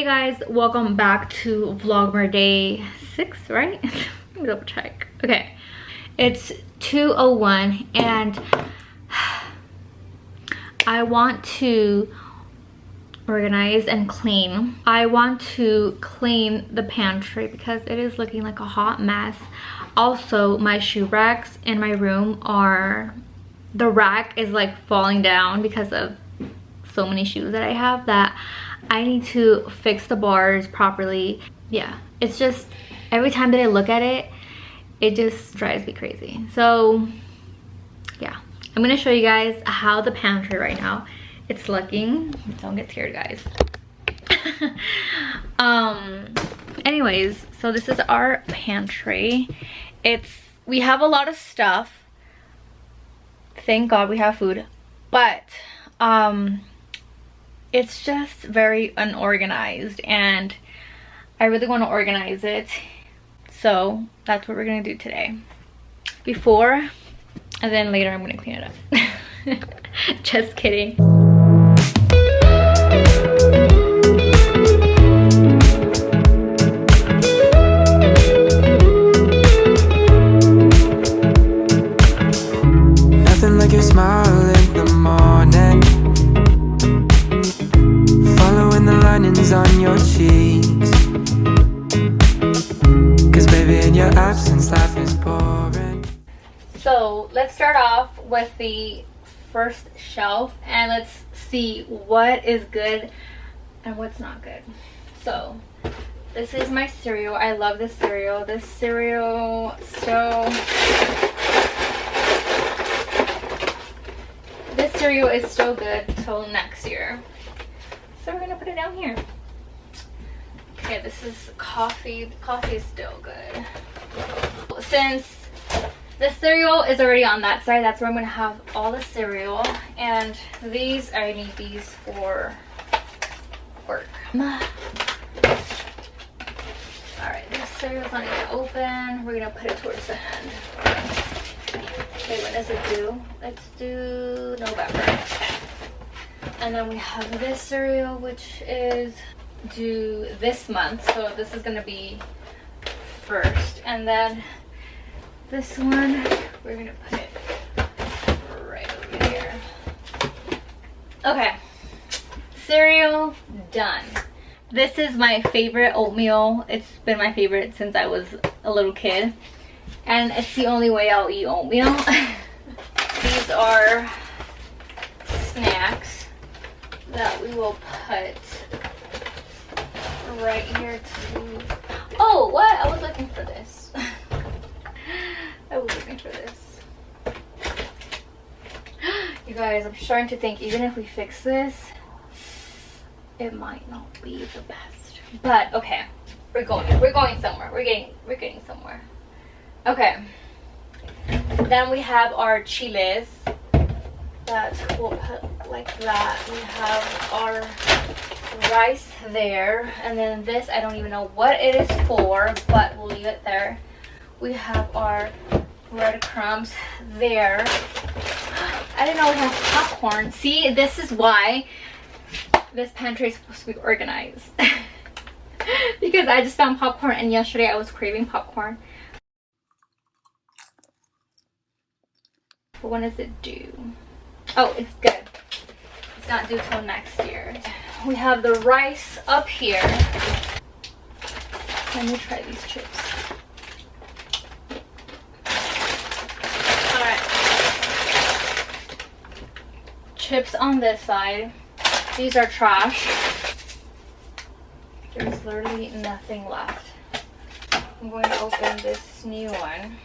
guys, welcome back to Vlogmmer day 6, right? Let me double check. Okay, it's 2:01 and I want to organize and clean. I want to clean the pantry because it is looking like a hot mess. Also, my shoe racks in my room the rack is like falling down because of so many shoes that I have that I need to fix the bars properly. Yeah, it's just every time that I look at it, it just drives me crazy. So yeah, I'm gonna show you guys how the pantry right now it's looking. Don't get scared, guys. Anyways, so this is our pantry. We have a lot of stuff. Thank God we have food, but it's just very unorganized and I really want to organize it. So that's what we're gonna do today. Before and then later I'm gonna clean it up. Just kidding. Nothing like your smile in the morning, following the linings on your cheeks. 'Cause baby, in your absence, life is boring. So let's start off with the first shelf and let's see what is good and what's not good. So this is my cereal. I love this cereal. This cereal is still good till next year. So we're gonna put it down here. Okay, this is coffee. The coffee is still good. Since the cereal is already on that side, that's where I'm gonna have all the cereal. And these, I need these for work. Alright, this cereal's not even open. We're gonna put it towards the end. Okay, when does it due? Let's do November. And then we have this cereal, which is due this month. So this is gonna be first. And then this one, we're gonna put it right over here. Okay, cereal done. This is my favorite oatmeal. It's been my favorite since I was a little kid. And it's the only way I'll eat oatmeal. These are snacks that we will put right here too. Oh, what? I was looking for this. I was looking for this. You guys, I'm starting to think even if we fix this, it might not be the best. But okay, we're going somewhere. We're getting somewhere. Okay. Then we have our chiles that we'll put like that. We have our rice there, and then this, I don't even know what it is for, but we'll leave it there. We have our breadcrumbs there. I didn't know we have popcorn. See, this is why this pantry is supposed to be organized. Because I just found popcorn and yesterday I was craving popcorn. But when is it due? Oh, it's good. It's not due till next year. We have the rice up here. Let me try these chips. Alright. Chips on this side. These are trash. There's literally nothing left. I'm going to open this new one.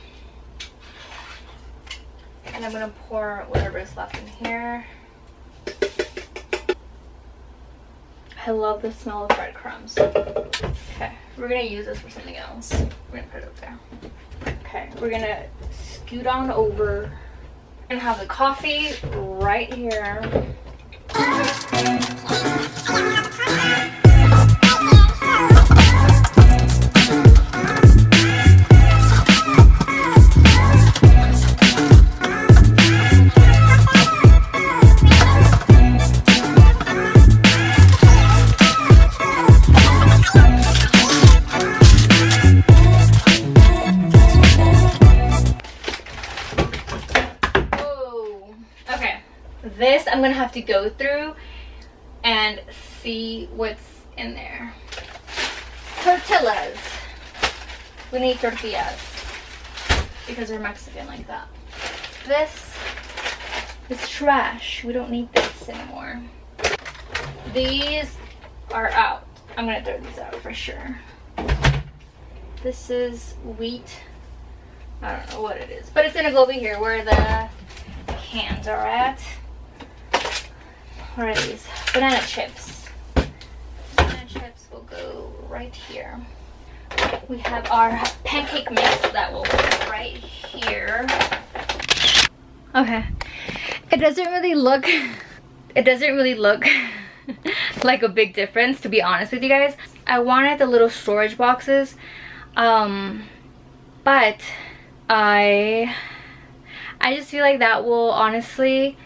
And I'm going to pour whatever is left in here. I love the smell of breadcrumbs. Okay, we're going to use this for something else. We're going to put it up there. Okay, we're going to scoot on over. We're going to have the coffee right here. this I'm gonna have to go through and see what's in there. Tortillas. We need tortillas because we're Mexican like that. This is trash. We don't need this anymore. These are out. I'm gonna throw these out for sure. This is wheat. I don't know what it is, but it's gonna go over here where the cans are at. What are these? Banana chips. Banana chips will go right here. We have our pancake mix that will go right here. Okay. It doesn't really look like a big difference, to be honest with you guys. I wanted the little storage boxes, but I just feel like that will honestly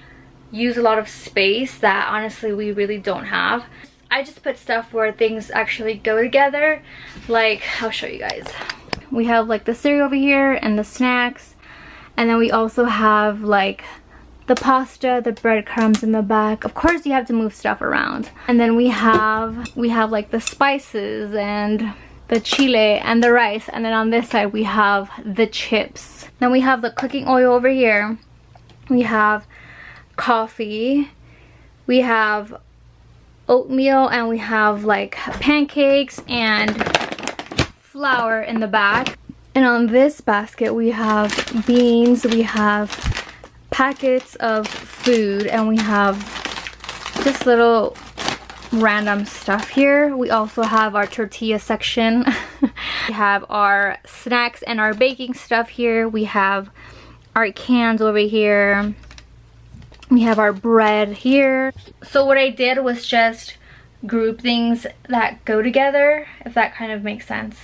use a lot of space that honestly we really don't have. I just put stuff where things actually go together. Like, I'll show you guys. We have like the cereal over here and the snacks, and then we also have like the pasta, the breadcrumbs in the back. Of course you have to move stuff around. And then we have like the spices and the chile and the rice, and then on this side we have the chips. Then we have the cooking oil over here. We have coffee. We have oatmeal, and we have like pancakes and flour in the back. And on this basket we have beans, we have packets of food, and we have just little random stuff here. We also have our tortilla section. We have our snacks and our baking stuff here. We have our cans over here. We have our bread here. So what I did was just group things that go together, if that kind of makes sense.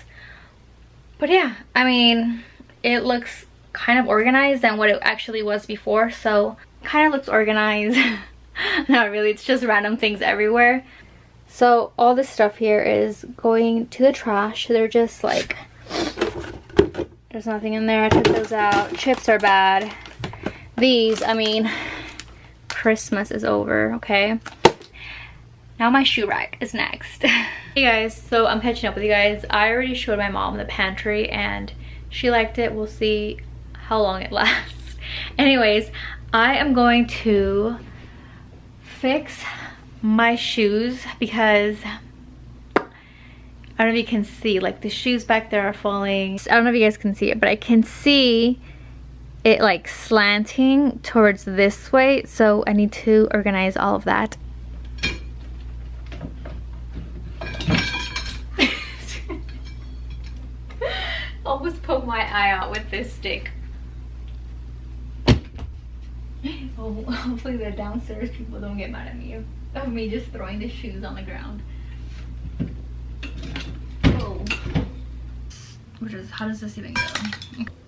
But yeah, I mean, it looks kind of organized than what it actually was before, so kind of looks organized. Not really, it's just random things everywhere. So all this stuff here is going to the trash. They're just like, there's nothing in there. I took those out. Chips are bad. These, I mean, Christmas is over, okay? Now my shoe rack is next. Hey guys, so I'm catching up with you guys. I already showed my mom the pantry and she liked it. We'll see how long it lasts. Anyways, I am going to fix my shoes because I don't know if you can see, like the shoes back there are falling. I don't know if you guys can see it, but I can see it like slanting towards this way, so I need to organize all of that. Almost poke my eye out with this stick. Oh, hopefully the downstairs people don't get mad at me of me just throwing the shoes on the ground. Oh. How does this even go?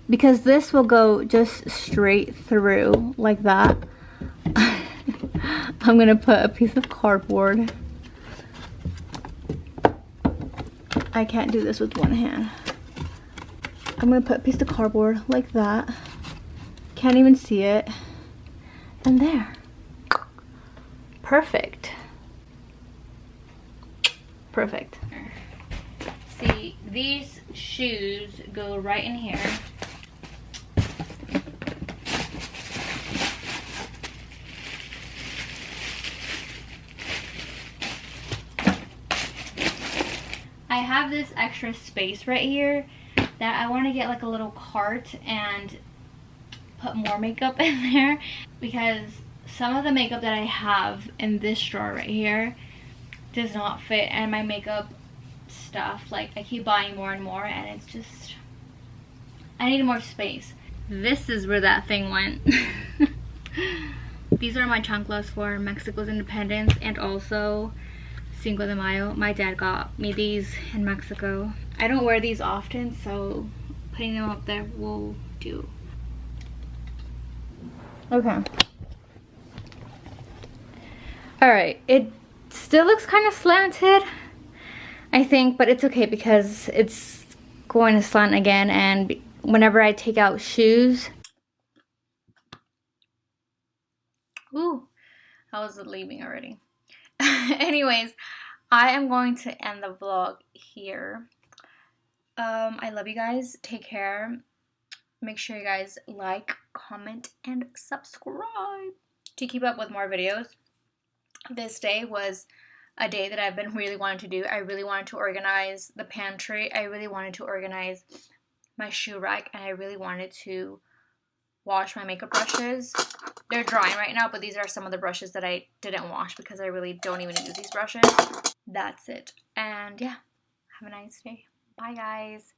Because this will go just straight through like that. I'm gonna put a piece of cardboard. I can't do this with one hand. I'm gonna put a piece of cardboard like that. Can't even see it. And there. Perfect. Perfect. See, these shoes go right in here. I have this extra space right here that I want to get like a little cart and put more makeup in there, because some of the makeup that I have in this drawer right here does not fit, and my makeup stuff, like I keep buying more and more, and it's just, I need more space. This is where that thing went. These are my chanclas for Mexico's independence and also Cinco de Mayo. My dad got me these in Mexico. I don't wear these often, so putting them up there will do. Okay. Alright, it still looks kind of slanted, I think, but it's okay because it's going to slant again, and whenever I take out shoes, ooh, I was leaving already. Anyways, I am going to end the vlog here. I love you guys. Take care. Make sure you guys like, comment, and subscribe to keep up with more videos. This day was a day that I've been really wanting to do. I really wanted to organize the pantry. I really wanted to organize my shoe rack, and I really wanted to wash my makeup brushes. They're drying right now, but these are some of the brushes that I didn't wash because I really don't even use these brushes. That's it. And yeah, have a nice day. Bye, guys.